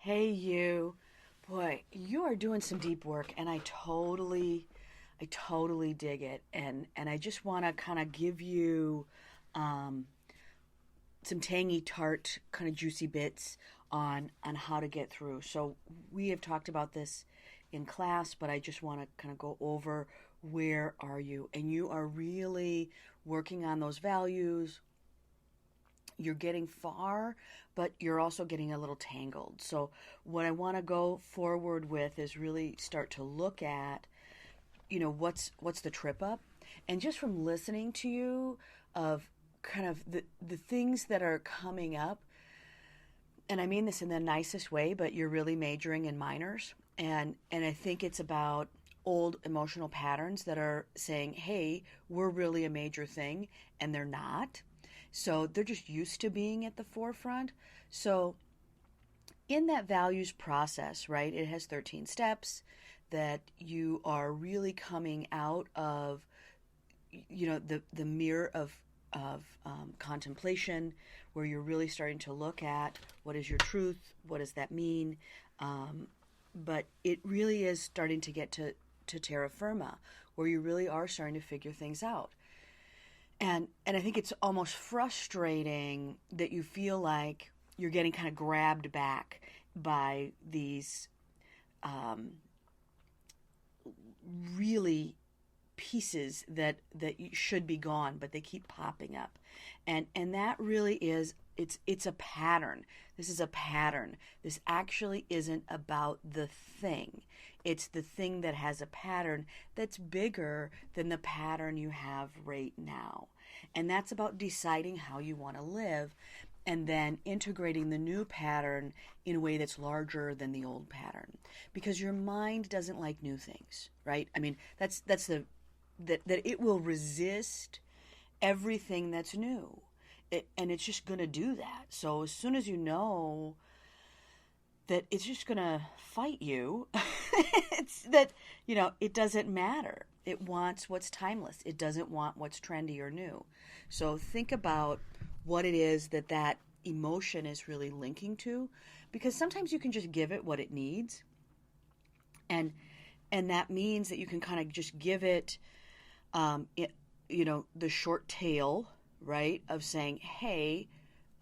Hey, you. Boy, you are doing some deep work, and I totally dig it. And I just want to kind of give you um, some tangy, tart, kind of juicy bits on how to get through. So we have talked about this in class, but I just want to kind of go over where are you, and you are really working on those values. You're getting far, but you're also getting a little tangled. So, what I want to go forward with is really start to look at, what's the trip up, and just from listening to you, of kind of the things that are coming up, and I mean this in the nicest way, but you're really majoring in minors, and I think it's about old emotional patterns that are saying, "Hey, we're really a major thing," and they're not. So they're just used to being at the forefront. So in that values process, right, it has 13 steps that you are really coming out of, the mirror of contemplation, where you're really starting to look at what is your truth, what does that mean, but it really is starting to get to terra firma, where you really are starting to figure things out. And I think it's almost frustrating that you feel like you're getting kind of grabbed back by these um, really pieces that should be gone, but they keep popping up, and that really is, it's a pattern. This is a pattern. This actually isn't about the thing. It's the thing that has a pattern that's bigger than the pattern you have right now. And that's about deciding how you want to live, and then integrating the new pattern in a way that's larger than the old pattern, because your mind doesn't like new things, right? I mean, that's the that it will resist everything that's new. And it's just going to do that. So as soon as you know that it's just going to fight you, it's that, it doesn't matter. It wants what's timeless. It doesn't want what's trendy or new. So think about what it is that emotion is really linking to, because sometimes you can just give it what it needs. And and that means that you can kind of just give it, it, the short tail, right, of saying, hey,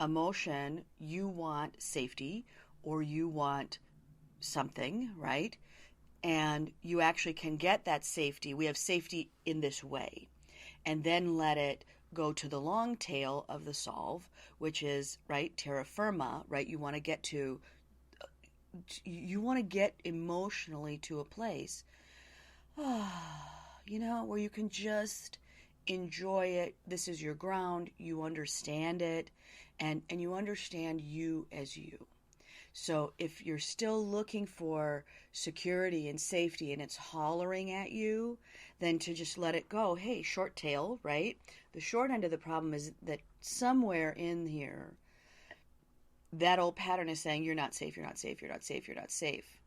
emotion, you want safety, or you want something, right? And you actually can get that safety. We have safety in this way. And then let it go to the long tail of the solve, which is, right, terra firma, right? You want to get emotionally to a place, where you can just enjoy it. This is your ground. You understand it, and you understand you as you. So if you're still looking for security and safety and it's hollering at you, then to just let it go. Hey, short tail, right? The short end of the problem is that somewhere in here, that old pattern is saying you're not safe, you're not safe, you're not safe, you're not safe.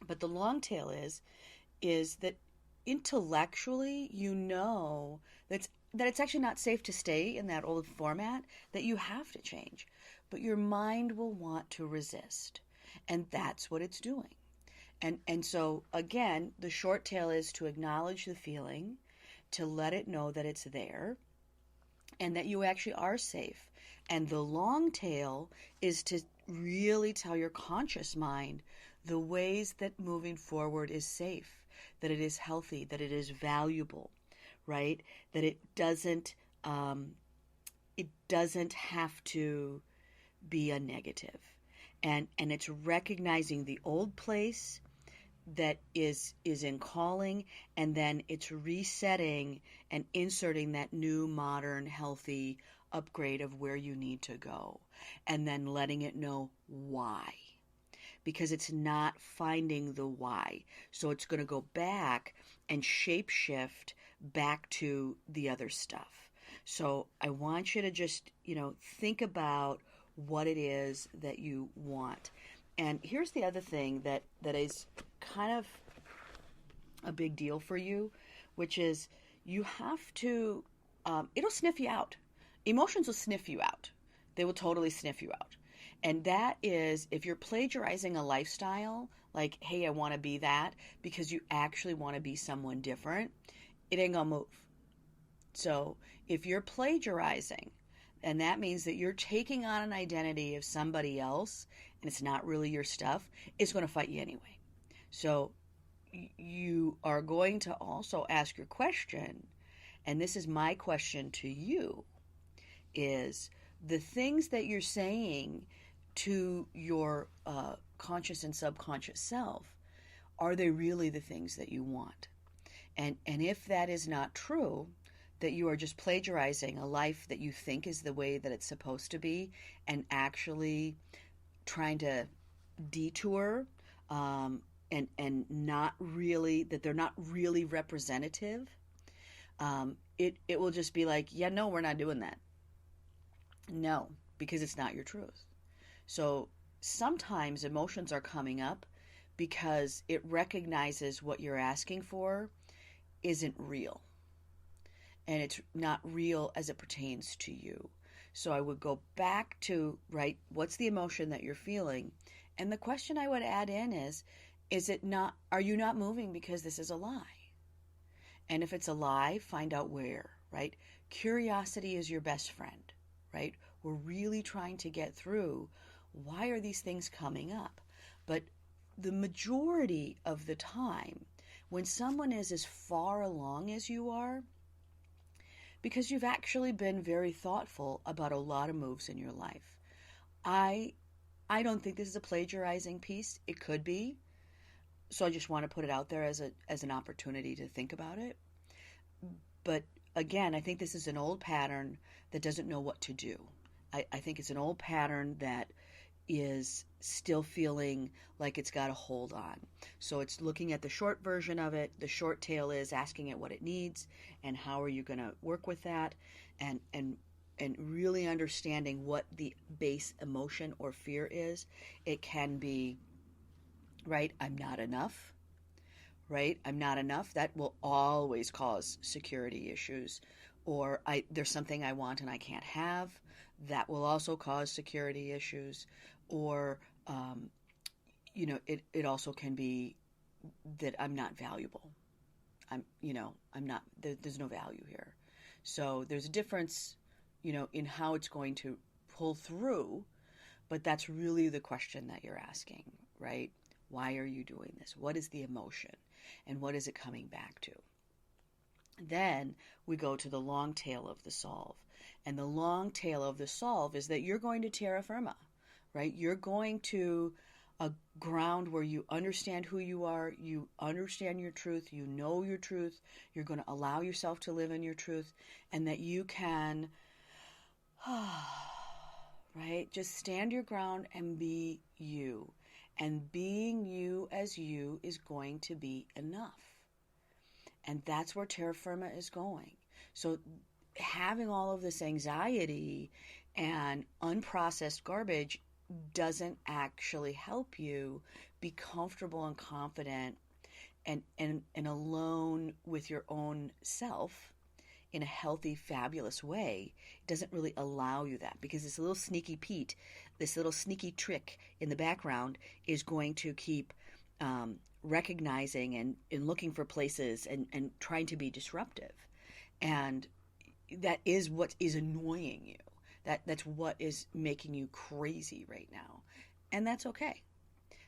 But the long tail is that intellectually that it's actually not safe to stay in that old format, that you have to change. But your mind will want to resist. And that's what it's doing. And so again, the short tail is to acknowledge the feeling, to let it know that it's there, and that you actually are safe. And the long tail is to really tell your conscious mind the ways that moving forward is safe, that it is healthy, that it is valuable, right? That it doesn't have to be a negative. And it's recognizing the old place that is in calling, and then it's resetting and inserting that new, modern, healthy upgrade of where you need to go, and then letting it know why, because it's not finding the why. So it's going to go back and shape shift back to the other stuff. So I want you to just, think about what it is that you want. And here's the other thing that is kind of a big deal for you, which is you have to, it'll sniff you out. Emotions will sniff you out. They will totally sniff you out. And that is if you're plagiarizing a lifestyle, like, hey, I want to be that because you actually want to be someone different, it ain't gonna move. So if you're plagiarizing, and that means that you're taking on an identity of somebody else and it's not really your stuff, it's going to fight you anyway. So you are going to also ask your question, and this is my question to you, is the things that you're saying to your conscious and subconscious self, are they really the things that you want? And if that is not true, that you are just plagiarizing a life that you think is the way that it's supposed to be, and actually trying to detour, and not really, that they're not really representative, it will just be like, yeah, no, we're not doing that. No, because it's not your truth. So sometimes emotions are coming up because it recognizes what you're asking for isn't real. And it's not real as it pertains to you. So I would go back to, right, what's the emotion that you're feeling? And the question I would add in is it not, are you not moving because this is a lie? And if it's a lie, find out where, right? Curiosity is your best friend, right? We're really trying to get through, why are these things coming up? But the majority of the time, when someone is as far along as you are, because you've actually been very thoughtful about a lot of moves in your life. I don't think this is a plagiarizing piece. It could be. So I just want to put it out there as an opportunity to think about it. But again, I think this is an old pattern that doesn't know what to do. I think it's an old pattern that is still feeling like it's got a hold on. So it's looking at the short version of it. The short tail is asking it what it needs and how are you going to work with that, and really understanding what the base emotion or fear is. It can be, right, I'm not enough, right? I'm not enough. That will always cause security issues. Or there's something I want and I can't have. That will also cause security issues. Or, it also can be that I'm not valuable. I'm not, there's no value here. So there's a difference, in how it's going to pull through, but that's really the question that you're asking, right? Why are you doing this? What is the emotion? And what is it coming back to? Then we go to the long tail of the solve. And the long tail of the solve is that you're going to terra firma, right? You're going to a ground where you understand who you are, you understand your truth, you know your truth, you're going to allow yourself to live in your truth, and that you can, right, just stand your ground and be you. And being you as you is going to be enough. And that's where terra firma is going. So having all of this anxiety and unprocessed garbage doesn't actually help you be comfortable and confident and alone with your own self in a healthy, fabulous way. It doesn't really allow you that, because this little sneaky Pete, this little sneaky trick in the background is going to keep recognizing and looking for places and trying to be disruptive. And that is what is annoying you. That's what is making you crazy right now. And that's okay,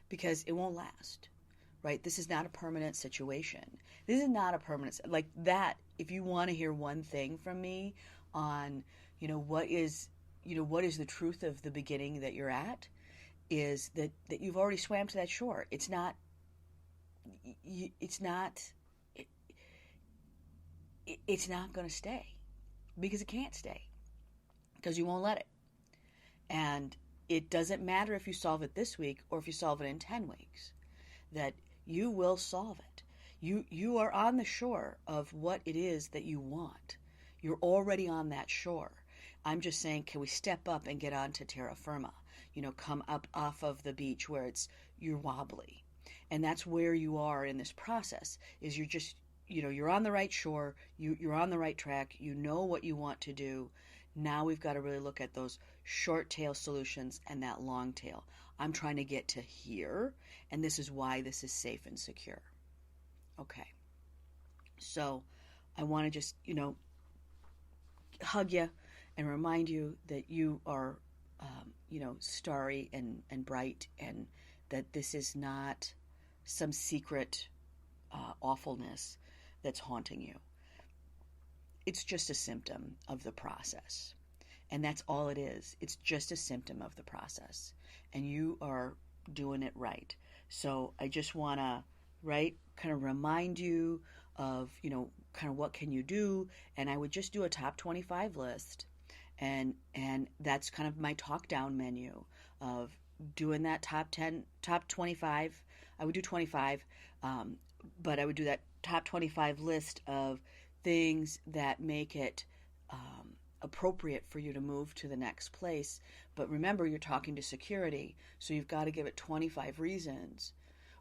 because it won't last, right? This is not a permanent situation. This is not a permanent, like that. If you want to hear one thing from me on, what is the truth of the beginning that you're at, is that you've already swam to that shore. It's not going to stay, because it can't stay, because you won't let it. And it doesn't matter if you solve it this week or if you solve it in 10 weeks, that you will solve it. You are on the shore of what it is that you want. You're already on that shore. I'm just saying, can we step up and get onto terra firma? Come up off of the beach where you're wobbly. And that's where you are in this process, is you're just, you're on the right shore, you're on the right track, you know what you want to do. Now we've got to really look at those short tail solutions and that long tail. I'm trying to get to here, and this is why this is safe and secure. Okay. So I want to just, hug you and remind you that you are, starry and bright, and that this is not some secret awfulness that's haunting you. It's just a symptom of the process. And that's all it is. It's just a symptom of the process. And you are doing it right. So I just want to, right, kind of remind you of, kind of what can you do. And I would just do a top 25 list. And that's kind of my talk down menu of doing that top 25. I would do 25, but I would do that top 25 list of things that make it appropriate for you to move to the next place. But remember, you're talking to security, so you've got to give it 25 reasons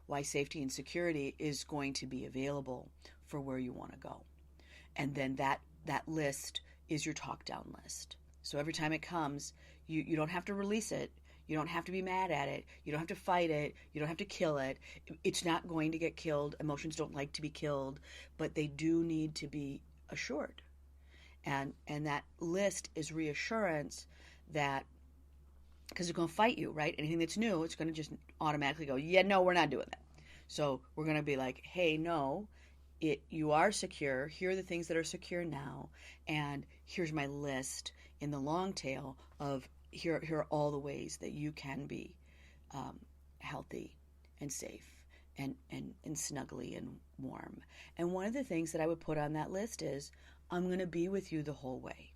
why safety and security is going to be available for where you want to go. And then that list is your talk down list. So every time it comes, you don't have to release it. You don't have to be mad at it. You don't have to fight it. You don't have to kill it. It's not going to get killed. Emotions don't like to be killed, but they do need to be assured. And that list is reassurance that, because they're going to fight you, right? Anything that's new, it's going to just automatically go, yeah, no, we're not doing that. So we're going to be like, hey, no, you are secure. Here are the things that are secure now. And here's my list in the long tail of here are all the ways that you can be healthy and safe and snuggly and warm. And one of the things that I would put on that list is, I'm going to be with you the whole way.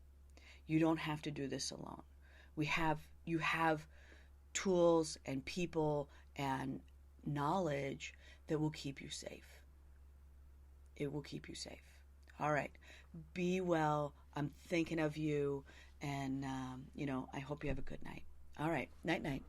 You don't have to do this alone. You have tools and people and knowledge that will keep you safe. It will keep you safe. All right. Be well. I'm thinking of you. And, I hope you have a good night. All right. Night, night.